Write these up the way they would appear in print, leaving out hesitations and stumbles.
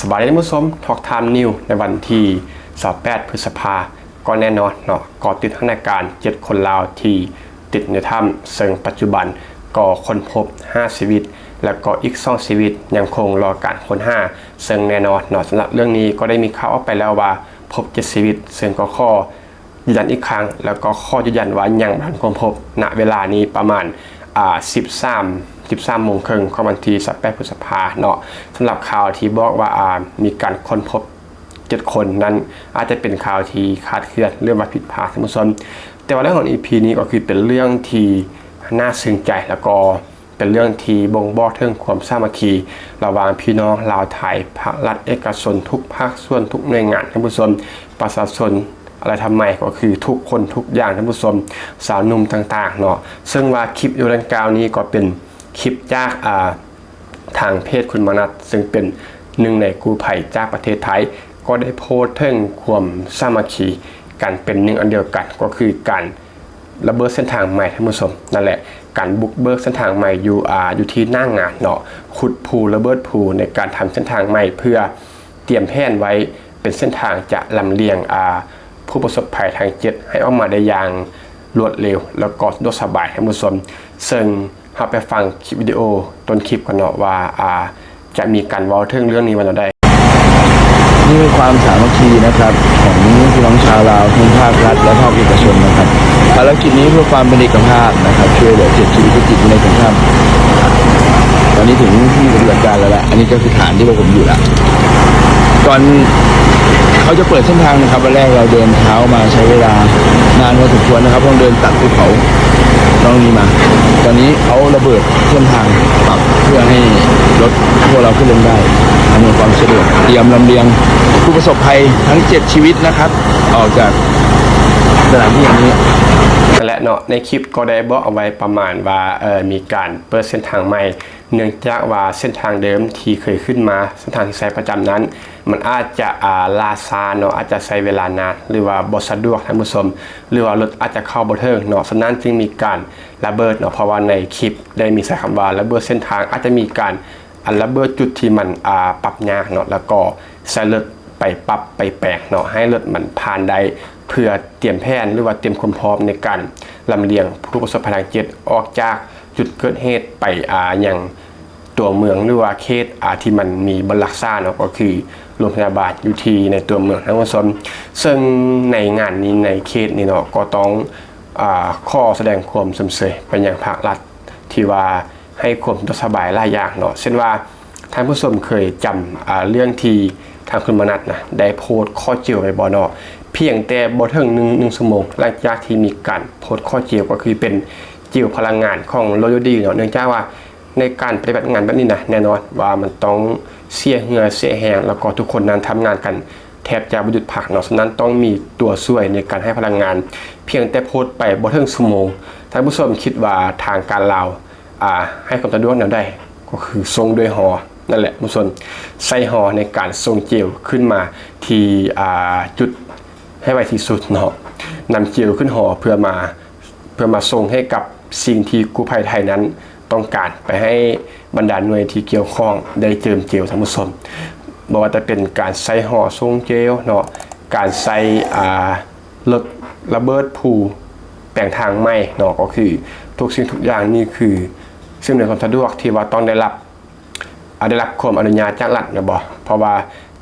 สวัสดีท่านผู้ชมทอกไทม์นิวในวันที่28พฤษภาคมก็แน่นอนเนาะก่อติดสถานการณ์7คนลาวที่ติดในถ้ำซึ่งปัจจุบันก็ค้นพบ5ชีวิตแล้วก็อีก2ชีวิตยังคงรอการค้นหาซึ่งแน่นอนเนาะสำหรับเรื่องนี้ก็ได้มีข่าวออกไปแล้วว่าพบ7ชีวิตซึ่งก็ข้อยืนยันอีกครั้งแล้วก็ข้อยืนยันว่ายังไม่ค้นพบณเวลานี้ประมาณ13 โมงครึ่งของวันที่28พฤษภาคมเนาะสำหรับข่าวที่บอกว่ามีการค้นพบ7คนนั้นอาจจะเป็นข่าวที่คาดเคลื่อนเรื่องว่าผิดพลาดท่านผู้ชมแต่ว่าเรื่องของ EP นี้ก็คือเป็นเรื่องที่น่าซึ้งใจแล้วก็เป็นเรื่องที่บ่งบอกถึงความสามัคคีระหว่างพี่น้องลาวไทยภาครัฐเอกชนทุกภาคส่วนทุกหน่วยงานท่านผู้ชมประชาชนอะไรทำไมก็คือทุกคนทุกอย่างท่านผู้ชมสาวหนุ่มต่างๆเนาะซึ่งว่าคลิปอยู่ดังกล่าวนี้ก็เป็นคลิปจากทางเพจคุณมนัสซึ่งเป็นหนึ่งในกู้ภัยจากประเทศไทยก็ได้โพสต์ถึงความสามัคคีกันเป็นหนึ่งอันเดียวกันก็คือการระเบิดเส้นทางใหม่ท่านผู้ชมนั่นแหละการบุกเบิกเส้นทางใหม่อยู่ที่หน้างานเนาะขุดภูระเบิดภูในการทำเส้นทางใหม่เพื่อเตรียมแผนไว้เป็นเส้นทางจะลำเลียงผู้ประสบภัยทางจิตให้ออกมาได้อย่างรวดเร็วแล้วก็สะดวกสบายท่านผู้ชมซึ่งเราไปฟังคลิปวิดีโอต้นคลิปกันเนาะว่าจะมีการเว้าถึงเรื่องนี้วันเราได้นี่คือความสามัคคีนะครับของพี่น้องชาวลาวทั้งภาครัฐและภาคเอกชนนะครับภารกิจนี้เพื่อความเป็นเอกภาพนะครับช่วยเหลือ7ชีวิตที่ติดอยู่ในสงครามตอนนี้ถึงที่ปฏิบัติการแล้วอันนี้ก็คือฐานที่พวกผมอยู่แล้วก่อนเขาจะเปิดเส้นทางนะครับวันแรกเราเดินเท้ามาใช้เวลานานพอสมควรนะครับต้องเดินตัดภูเขาต้องนี้มาตอนนี้เขาระเบิดเส้นทางปรับเพื่อให้รถพวกเราขึ้นลงได้อำนวยความสะดวกเตรียมลำเลียงผู้ประสบภัยทั้ง7ชีวิตนะครับออกจากสถานที่อย่างนี้และเนาะในคลิปก็ได้บอกเอาไว้ประมาณว่ามีการเปิดเส้นทางใหม่เนื่องจากว่าเส้นทางเดิมที่เคยขึ้นมาเส้นทางที่ใช้ประจำนั้นมันอาจจะล่าช้าเนาะอาจจะใช้เวลานานหรือว่าบ่สะดวกท่านผู้ชมหรือว่ารถอาจจะเข้าบ่ถึงเนาะฉะนั้นจึงมีการระเบิดเนาะเพราะว่าในคลิปได้มีใช้คำว่าระเบิดเส้นทางอาจจะมีการระเบิดจุดที่มันปรับยากเนาะแล้วก็ใช้รถไปปรับไปแปลงเนาะให้รถมันผ่านได้เพื่อเตรียมแผนหรือว่าเตรียมความพร้อมในการลำเลียงผู้ประสบภัยทางจิตออกจากจุดเกิดเหตุไปอย่างตัวเมืองหรือว่าเขตที่มันมีบรรลักษาเนาะก็คือโรงพยาบาลอยู่ที่ในตัวเมืองทั้งหมดซึ่งในงานนี้ในเขตนี้เนาะก็ต้องข้อแสดงความสมเสยไปยังภาครัฐที่ว่าให้ความสบายหลายอย่างเนาะเช่นว่าท่านผู้ชมเคยจำเรื่องที่ทางคุณมนัสนะได้โพสต์ข้อเจียวไปบ่เนาะเพียงแต่บ่ถึง1 ชั่วโมงหลังจากที่มีการโพสต์ข้อเจียวก็คือเป็นเจียวพลังงานของโรโยดีเนาะเนื่องจากว่าในการปฏิบัติงานแบบนี้นะแน่นอนว่ามันต้องเสียเหงื่อเสียแรงแล้วก็ทุกคนนั้นทำงานกันแทบจะบ่หยุดพักเนาะฉะนั้นต้องมีตัวช่วยในการให้พลังงานเพียงแต่โพสต์ไปบ่ถึงชั่วโมงท่านผู้ชมคิดว่าทางการลาวให้ความสะดวกแนวใดก็คือส่งโดยหอนั่นแหละผู้ชมใส่หอในการส่งเจลขึ้นมาที่จุดให้ไวที่สุดเนาะนำเจลขึ้นหอเพื่อมาส่งให้กับสิ่งที่กู้ภัยไทยนั้นต้องการไปให้บรรดาหน่วยที่เกี่ยวข้องได้เจิมเจลท่านผู้ชมบอกว่าจะเป็นการใส่หอส่งเจลเนาะการใส่รถระเบิดภูแต่งทางใหม่เนาะก็คือทุกสิ่งทุกอย่างนี่คือซึ่งในความสะดวกที่ว่าต้องได้รับความอนุญาตจากรัฐนะบ่เพราะว่า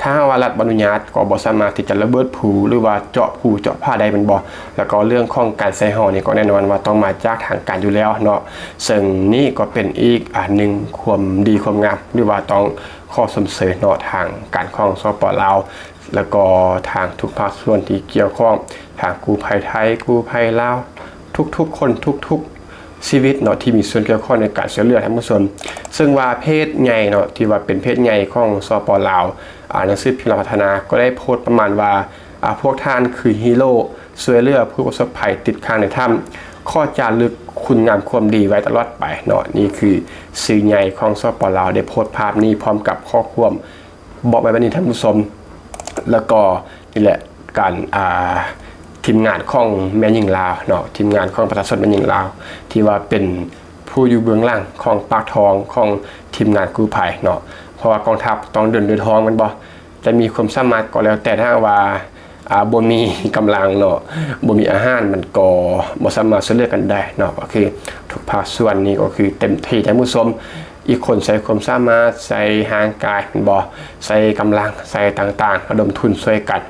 ถ้าว่ารัฐอนุญาตก็บ่สามารถที่จะระเบิดภูหรือว่าเจาะภูเจาะผ้าได้เป็นบ่แล้วก็เรื่องของการใส่ห่อนี่ก็แน่นอนว่าต้องมาจากทางการอยู่แล้วเนาะซึ่งนี่ก็เป็นอีกหนึ่งความดีความงามหรือว่าต้องข้อสมเสยเนาะทางการของสปลาวแล้วก็ทางทุกภาคส่วนที่เกี่ยวข้องทางกู้ภัยไทยกู้ภัยลาวทุกๆคนทุกชีวิตเนาะที่มีส่วนเกี่ยวข้องในการช่วยเหลือท่านผู้ชมซึ่งว่าเพศใหญ่เนาะที่ว่าเป็นเพศใหญ่ของสปลาวหนังสือพิมพ์พัฒนาก็ได้โพสต์ประมาณว่าพวกท่านคือฮีโร่ช่วยเหลือผู้ประสบภัยติดค้างในถ้ำข้อจารึกคุณงามความดีไว้ตลอดไปเนาะนี่คือสื่อใหญ่ของสปลาวได้โพสต์ภาพนี้พร้อมกับข้อความบอกไว้แบบนี้ท่านผู้ชมแล้วก็นี่แหละการทีมงานของแม่หญิงลาวเนาะทีมงานของประชาชนแม่หญิงลาวที่ว่าเป็นผู้อยู่เบื้องหลังของปากท้องของทีมงานกู้ภัยเนาะเพราะ ราะว่ากองทัพต้องเดินด้วยท้องมันบ่จะมีความสามารถก็แล้วแต่ถ้าว่าบ่มีกำลังเนาะบ่มีอาหารมันก็บ่สามารถช่วยเหลือกันได้เนาะก็คือทุกภาคส่วนนี้ก็คือเต็มที่ท่านผู้ชมอีกคนใส่ความสามารถใส่ห่างกายมันบ่ใส่กำลังใส่ต่างๆระดมทุนช่วยกัน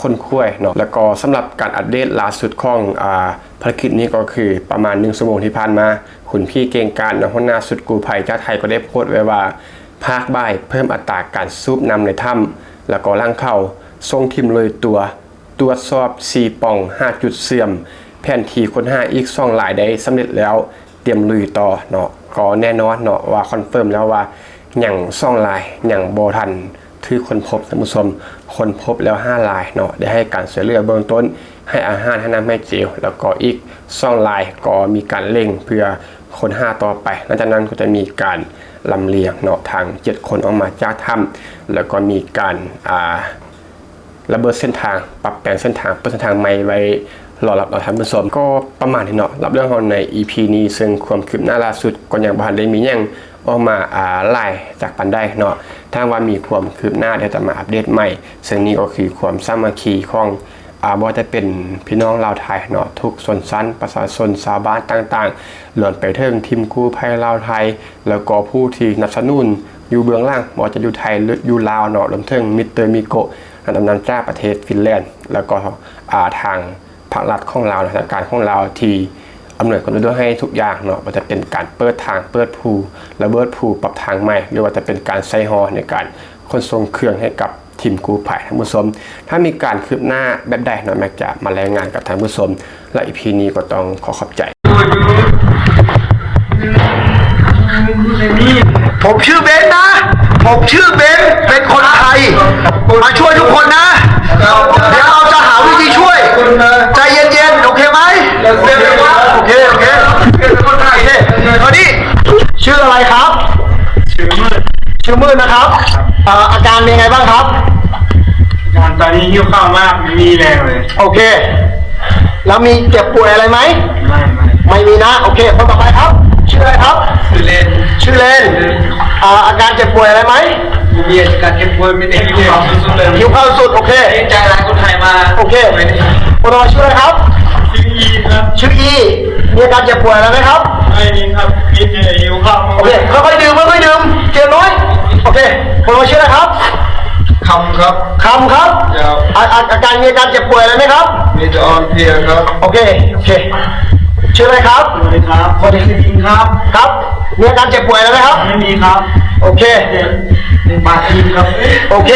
คนคุ้ยเนาะแล้วก็สำหรับการอัปเดตล่าสุดของภารกิจนี้ก็คือประมาณ1ชั่วโมงที่ผ่านมาคุณพี่เก่งการหัวหน้าสุดกู้ภัยจากไทยก็ได้โพสต์ไว้ว่าภาคบ่ายเพิ่มอัตราการสูบน้ำในถ้ำแล้วก็ล่างเข้าส่งทีมเลยตัวตรวจสอบ4ป่อง5จุดเสื่อมแผนที่ค้นหาอีก2หลายได้สำเร็จแล้วเตรียมลุยต่อเนาะก็แน่นอนเนาะว่าคอนเฟิร์มแล้วว่าอย่าง2ลายอย่างบ่ทันคือคนพบท่านผู้ชมคนพบแล้ว5ลายเนาะได้ให้การช่วยเหลือเบื้องต้นให้อาหารให้น้ำให้เจลแล้วก็อีก2ลายก็มีการเร่งเพื่อคน5ต่อไปหลังจากนั้นก็จะมีการลำเลียงเนาะทาง7คนออกมาจากถ้ำแล้วก็มีการระเบิดเส้นทางปรับแปลงเส้นทางเปิดเส้นทางใหม่ไว้รอรับเราท่านผู้ชมก็ประมาณนี้เนาะรับเรื่องของใน EP นี้ซึ่งความคืบหน้าล่าสุดก็ยังบ่ทันได้มีหยังออกมาไล่จากปันได้เนาะถ้าว่ามีความคืบหน้าเดี๋ยวจะมาอัปเดตใหม่ซึ่งนี้ก็คือความสามัคคีของบ่จะเป็นพี่น้องลาวไทยเนาะทุกส่วนชั้นประชาชนชาวบ้านต่างๆล้วนไปถึงทีมกู้ภัยลาวไทยแล้วก็ผู้ที่สนับสนุนอยู่เบื้องล่างบ่จะอยู่ไทยหรืออยู่ลาวเนาะรวมถึงมิสเตอร์มิโกะดำน้ำจากประเทศฟินแลนด์แล้วก็ทางภาครัฐของเราทางการของเราที่อำนวยความสะดวกให้ทุกอย่างเนาะว่าจะเป็นการเปิดทางเปิดภูระเบิดภูปรับทางใหม่หรือว่าจะเป็นการใช้ฮอในการขนส่งเครื่องให้กับทีมกู้ภัยท่านผู้ชมถ้ามีการคืบหน้าแบบใดเนาะแม็กจะมารายงานกับท่านผู้ชมและอีพีนี้ก็ต้องขอขอบใจผมชื่อเบนซ์นะ ผมชื่อเบนซ์เป็นคนไทย มาช่วยทุกคนนะ เดี๋ยวเราจะหาวิธีช่วย ใจเย็นๆ โอเคไหมโอเคเป็นคนไทยเนี่ยตอนนี้ชื่ออะไรครับ ชื่อมืดนะครับอาการเป็นไงบ้างครับตอนนี้หิวข้าวมากไม่มีแรงเลยโอเค แล้วมีเจ็บป่วยอะไรไหมไม่มีนะ โอเคคนต่อไปครับ ชื่ออะไรครับชื่อเลนอาการเจ็บป่วยอะไรไหมมีอาการเจ็บป่วยไม่ได้หิวข้าวสุดเลยหิวข้าวสุดโอเคใจร้ายคนไทยมาโอเคคนต่อไปชื่ออะไรครับชื่ออีครับชื่ออีมีอาการเจ็บป่วยอะไรไหมครับไม่มีครับมีแต่หิวข้าวโอเคค่อยๆดื่มเกลียน้อยโอเคคนต่อไปชื่ออะไรครับคำครับอาการมีอาการเจ็บป่วยอะไรไหมครับมีแต่อ่อนเพลียครับโอเคชื่ออะไรครับสวัสดีครับครับมีอาการเจ็บป่วยอะไรไหมครับไม่มีครับโอเคบาดทีครับโอเค